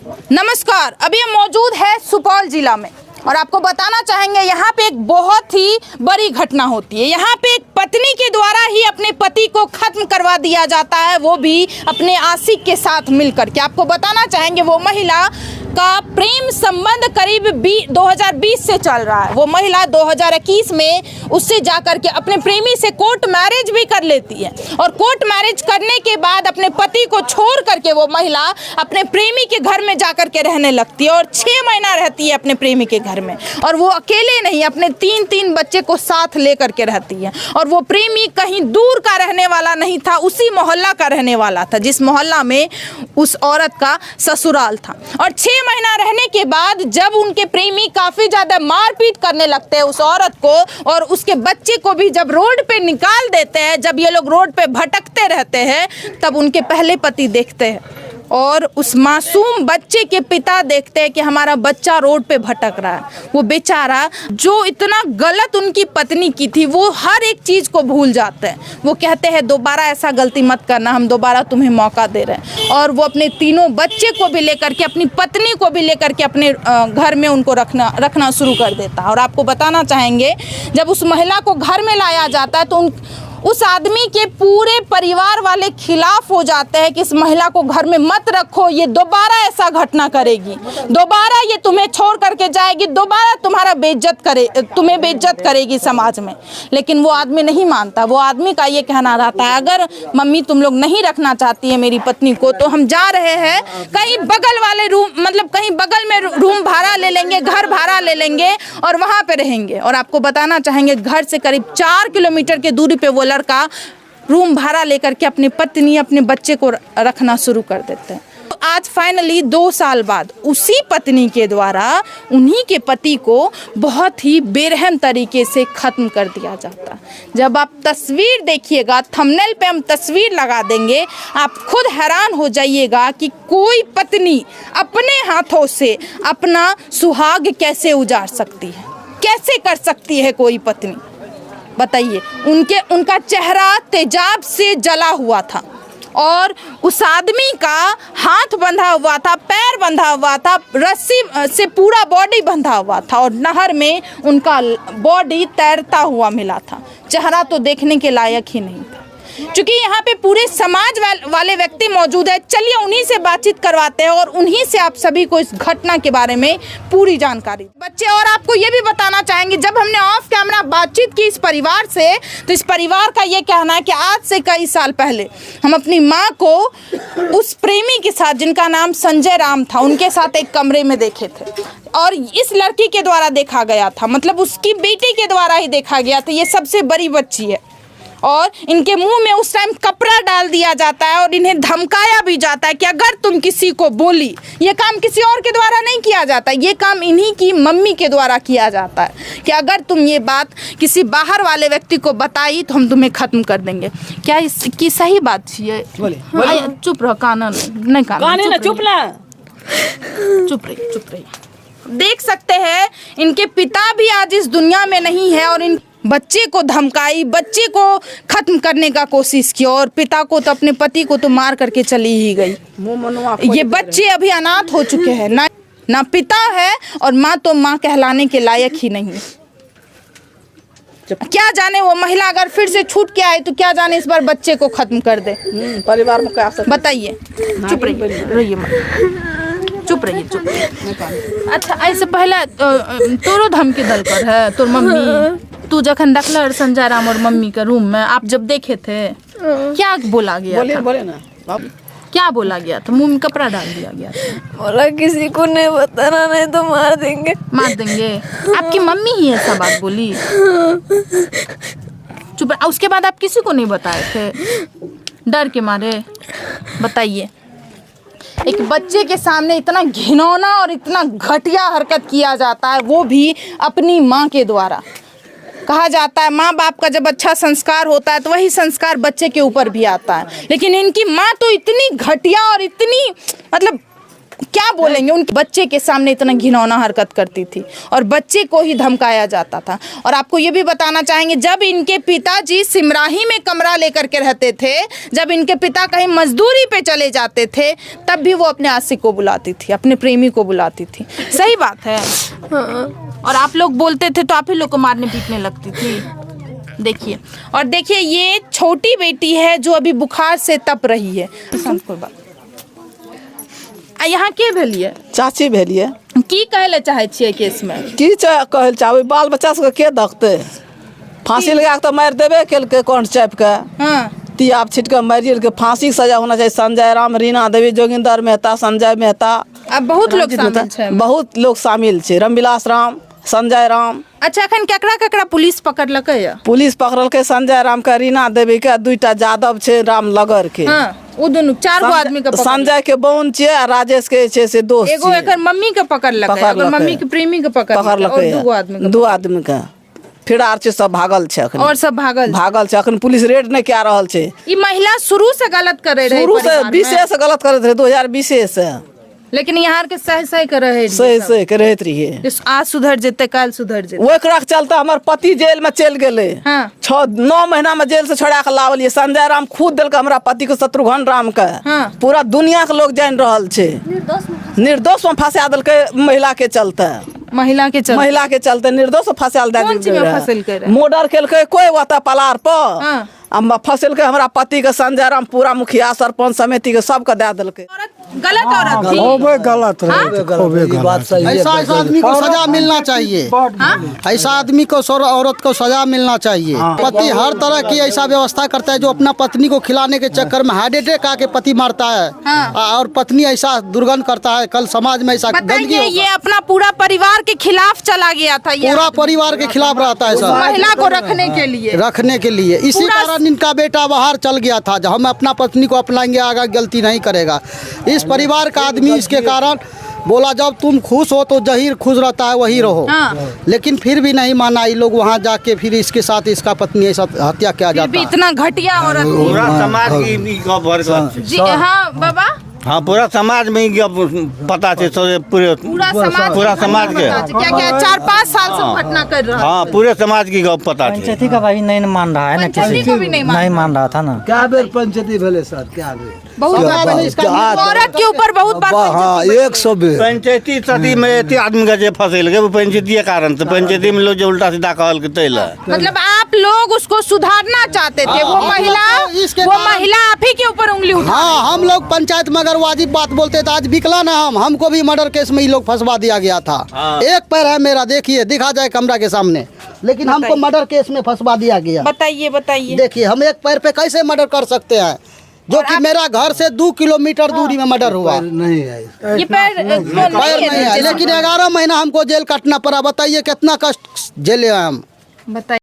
नमस्कार, अभी हम मौजूद है सुपौल जिला में और आपको बताना चाहेंगे यहाँ पे एक बहुत ही बड़ी घटना होती है। यहाँ पे एक पत्नी के द्वारा ही अपने पति को खत्म करवा दिया जाता है, वो भी अपने आशिक के साथ मिलकर के। आपको बताना चाहेंगे वो महिला का प्रेम संबंध करीब 2020 से चल रहा है। वो महिला 2021 में उससे जाकर के अपने प्रेमी से कोर्ट मैरिज भी कर लेती है और कोर्ट मैरिज करने के बाद अपने पति को छोड़ करके वो महिला अपने प्रेमी के घर में जाकर के रहने लगती है और 6 महीना रहती है अपने प्रेमी के घर में। और वो अकेले नहीं, अपने 3 बच्चे को साथ लेकर के रहती है। और वो प्रेमी कहीं दूर का रहने वाला नहीं था, उसी मोहल्ला का रहने वाला था जिस मोहल्ला में उस औरत का ससुराल था। और 6 महीना रहने के बाद जब उनके प्रेमी काफी ज्यादा मारपीट करने लगते हैं उस औरत को और उसके बच्चे को भी जब रोड पे निकाल देते हैं, जब ये लोग रोड पे भटकते रहते हैं, तब उनके पहले पति देखते हैं और उस मासूम बच्चे के पिता देखते हैं कि हमारा बच्चा रोड पे भटक रहा है। वो बेचारा जो इतना गलत उनकी पत्नी की थी, वो हर एक चीज़ को भूल जाते हैं। वो कहते हैं दोबारा ऐसा गलती मत करना, हम दोबारा तुम्हें मौका दे रहे हैं। और वो अपने 3 बच्चे को भी लेकर के, अपनी पत्नी को भी लेकर के अपने घर में उनको रखना शुरू कर देता है। और आपको बताना चाहेंगे जब उस महिला को घर में लाया जाता है तो उस आदमी के पूरे परिवार वाले खिलाफ हो जाते हैं कि इस महिला को घर में मत रखो, ये दोबारा ऐसा घटना करेगी, दोबारा ये तुम्हें छोड़ करके जाएगी, दोबारा तुम्हें बेइज्जत करेगी समाज में। लेकिन वो आदमी नहीं मानता। वो आदमी का ये कहना रहता है अगर मम्मी तुम लोग नहीं रखना चाहती है मेरी पत्नी को तो हम जा रहे हैं कहीं बगल वाले रूम, मतलब कहीं बगल में रूम भाड़ा ले लेंगे, घर भाड़ा ले लेंगे और वहाँ पे रहेंगे। और आपको बताना चाहेंगे घर से करीब 4 किलोमीटर की दूरी पे वो लड़का रूम भाड़ा लेकर के अपनी पत्नी, अपने बच्चे को रखना शुरू कर देते हैं। तो आज फाइनली 2 साल बाद उसी पत्नी के द्वारा उन्हीं के पति को बहुत ही बेरहम तरीके से खत्म कर दिया जाता। जब आप तस्वीर देखिएगा, थंबनेल पे हम तस्वीर लगा देंगे, आप खुद हैरान हो जाइएगा कि कोई पत्नी अपने हाथों से अपना सुहाग कैसे उजाड़ सकती है, कैसे कर सकती है कोई पत्नी, बताइए। उनका चेहरा तेजाब से जला हुआ था और उस आदमी का हाथ बंधा हुआ था, पैर बंधा हुआ था, रस्सी से पूरा बॉडी बंधा हुआ था और नहर में उनका बॉडी तैरता हुआ मिला था। चेहरा तो देखने के लायक ही नहीं था। क्योंकि यहाँ पे पूरे समाज वाले व्यक्ति मौजूद है, चलिए उन्हीं से बातचीत करवाते हैं और उन्हीं से आप सभी को इस घटना के बारे में पूरी जानकारी बच्चे। और आपको ये भी बताना चाहेंगे जब हमने ऑफ कैमरा बातचीत की इस परिवार से, तो इस परिवार का ये कहना है कि आज से कई साल पहले हम अपनी माँ को उस प्रेमी के साथ, जिनका नाम संजय राम था, उनके साथ एक कमरे में देखे थे और इस लड़की के द्वारा देखा गया था, मतलब उसकी बेटी के द्वारा ही देखा गया था। ये सबसे बड़ी बच्ची है और इनके मुंह में उस टाइम कपड़ा डाल दिया जाता है और इन्हें धमकाया भी जाता है कि अगर तुम किसी को बोली, ये काम किसी और के द्वारा नहीं किया जाता, ये काम इन्हीं की मम्मी के द्वारा किया जाता है कि अगर तुम ये बात किसी बाहर वाले व्यक्ति को बताई तो हम तुम्हें खत्म कर देंगे। क्या इसकी सही बात है? चुप रहो, कान नहीं, चुप रही। देख सकते हैं इनके पिता भी आज इस दुनिया में नहीं है और इन बच्चे को धमकाई, बच्चे को खत्म करने का कोशिश की और पिता को तो, अपने पति को तो मार करके चली ही गई। ये बच्चे अभी अनाथ हो चुके हैं, ना पिता है और माँ तो माँ कहलाने के लायक ही नहीं। क्या जाने वो महिला अगर फिर से छूट के आए तो क्या जाने इस बार बच्चे को खत्म कर दे। परिवार में क्या बताइए। चुप रहिए। अच्छा, ऐसे पहले तोरो धमकी दल कर है तोर मम्मी, तू जखन देखल संजय राम और मम्मी के रूम में, आप जब देखे थे क्या बोला गया था? बोले ना, क्या बोला गया था? मुंह में कपड़ा डाल दिया गया था, बोला किसी को नहीं बताना, नहीं तो मार देंगे। आपकी मम्मी ही ऐसा बात बोली? चुप। उसके बाद आप किसी को नहीं बताए थे डर के मारे? बताइए। एक बच्चे के सामने इतना घिनौना और इतना घटिया हरकत किया जाता है, वो भी अपनी माँ के द्वारा। कहा जाता है माँ बाप का जब अच्छा संस्कार होता है तो वही संस्कार बच्चे के ऊपर भी आता है, लेकिन इनकी माँ तो इतनी घटिया और इतनी, मतलब क्या बोलेंगे? उनके बच्चे के सामने इतना घिनौना हरकत करती थी और बच्चे को ही धमकाया जाता था। और आपको ये भी बताना चाहेंगे, जब इनके पिताजी सिमराही में कमरा लेकर के रहते थे, जब इनके पिता कहीं मजदूरी पे चले जाते थे, तब भी वो अपने आशिक को बुलाती थी, अपने प्रेमी को बुलाती थी। सही बात है। और आप लोग बोलते थे तो आप ही लोग को मारने पीटने लगती थी। देखिए, और देखिए ये छोटी बेटी है जो अभी बुखार से तप रही है। कोई बात यहाँ के भेलिए? चाची भेलिए। की कहले चाहे छियै केस में? की कहल चाहे? बाल बच्चा सबके के देखते? फांसी लगा के तो मार देबे केलके, कंठ चाप के। हाँ, तियाब छिट के मारिए के। फांसी की सजा होना चाहिए। संजय राम, रीना देवी, जोगिंदर मेहता, संजय मेहता, अब बहुत लोग शामिल छै। बहुत लोग शामिल छै। रामविलास राम, संजय राम। अच्छा, अखन केकरा केकरा पुलिस पकड़लकै या? पुलिस पकड़लकै संजय राम के, रीना देवी के, दूटा यादव छै रामनगर के। हाँ, वो दोनों 4 गो आदमी के पकड़। संजय के बहन छै आ राजेश के छै से दोस्त। एगो एकर मम्मी के पकड़लकै, एकर मम्मी के प्रेमी के पकड़लकै, और 2 आदमी के। 2 आदमी के फिरार छै, सब भागल छै अखन। और सब भागल छै अखन। पुलिस रेड नहीं कए रहल छै। ई महिला शुरू से गलत करे रहे, शुरू से 20 से गलत करत रहे, 2020 से। लेकिन यहाँ के सही के रहे, सही के रहत रहिए। आज सुधर जेते, काल सुधर जेते। ओकरा के चलते हमर पति जेल में चल गेले। हाँ। 9 महीना में जेल से छोड़ा के लावलिए। संजय राम खुद दिल हमरा पति के, शत्रुघ्न राम के। हाँ। पूरा दुनिया के लोग जान रहल छै। निर्दोष में फंसा देलकै महिला के चलते। महिला के चलते निर्दोष फंसाल दे देलकै। मर्डर केलकै कोई वता पलार पर। हाँ। फंसेलकै हमरा पति के, संजय राम, पूरा मुखिया सरपंच समिति के सबके दे देलकै। गलत औरत थी। गलत ऐसा आदमी को सजा मिलना चाहिए। ऐसा आदमी को औरत को सजा मिलना चाहिए। पति हर तरह की ऐसा व्यवस्था करता है जो अपना पत्नी को खिलाने के चक्कर में हार्ट अटैक आके पति मारता है। और पत्नी ऐसा दुर्गंध करता है। कल समाज में ऐसा गंदगी, ये अपना पूरा परिवार के खिलाफ चला गया था। पूरा परिवार के खिलाफ रहता है सर, महिला को रखने के लिए। इसी कारण इनका बेटा बाहर चल गया था। जब हम अपना पत्नी को अपनाएंगे, आगे गलती नहीं करेगा। इस परिवार का आदमी इसके कारण बोला, जब तुम खुश हो तो जहीर खुश रहता है वही रहो। हाँ। लेकिन फिर भी नहीं माना। ये लोग वहाँ जाके फिर इसके साथ इसका पत्नी ऐसा हत्या किया जाता है। इतना घटिया औरत। पूरा समाज की जी हाँ बाबा। हाँ, पूरा समाज में ही पता है। पूरा समाज के क्या 4-5 साल से घटना कर रहा है। हाँ, पूरे समाज की पता है। पंचायती का भाई नहीं मान रहा है ना, किसी को भी नहीं मान रहा था ना। क्या बेर पंचायती भेले सर? क्या बेर? बहुत औरत के ऊपर बहुत बात। हाँ, 100 बेर पंचायती सदी में एते आदमी का जे फंसेल गए, वो पंचायती कारण से। पंचायती में लोग जो उल्टा सीधा कहल के तैला। मतलब आप लोग उसको सुधारना चाहते थे। वो महिला आप ही के ऊपर उंगली उठा। हाँ, हम लोग पंचायत में अगर वाजिब बात बोलते तो आज बिकला ना। हमको भी मर्डर केस में ये लोग फंसवा दिया गया था। एक पैर है मेरा, देखिए, दिखा जाए कैमरा के सामने। लेकिन हमको मर्डर केस में फंसवा दिया गया। बताइए। देखिए, हम एक पैर पे कैसे मर्डर कर सकते हैं, जो कि मेरा घर से 2 किलोमीटर दूरी में मर्डर हुआ। नहीं है ये पैर नहीं है। लेकिन 11 महीना हमको जेल काटना पड़ा। बताइए कितना कष्ट झेले हम। बताइए।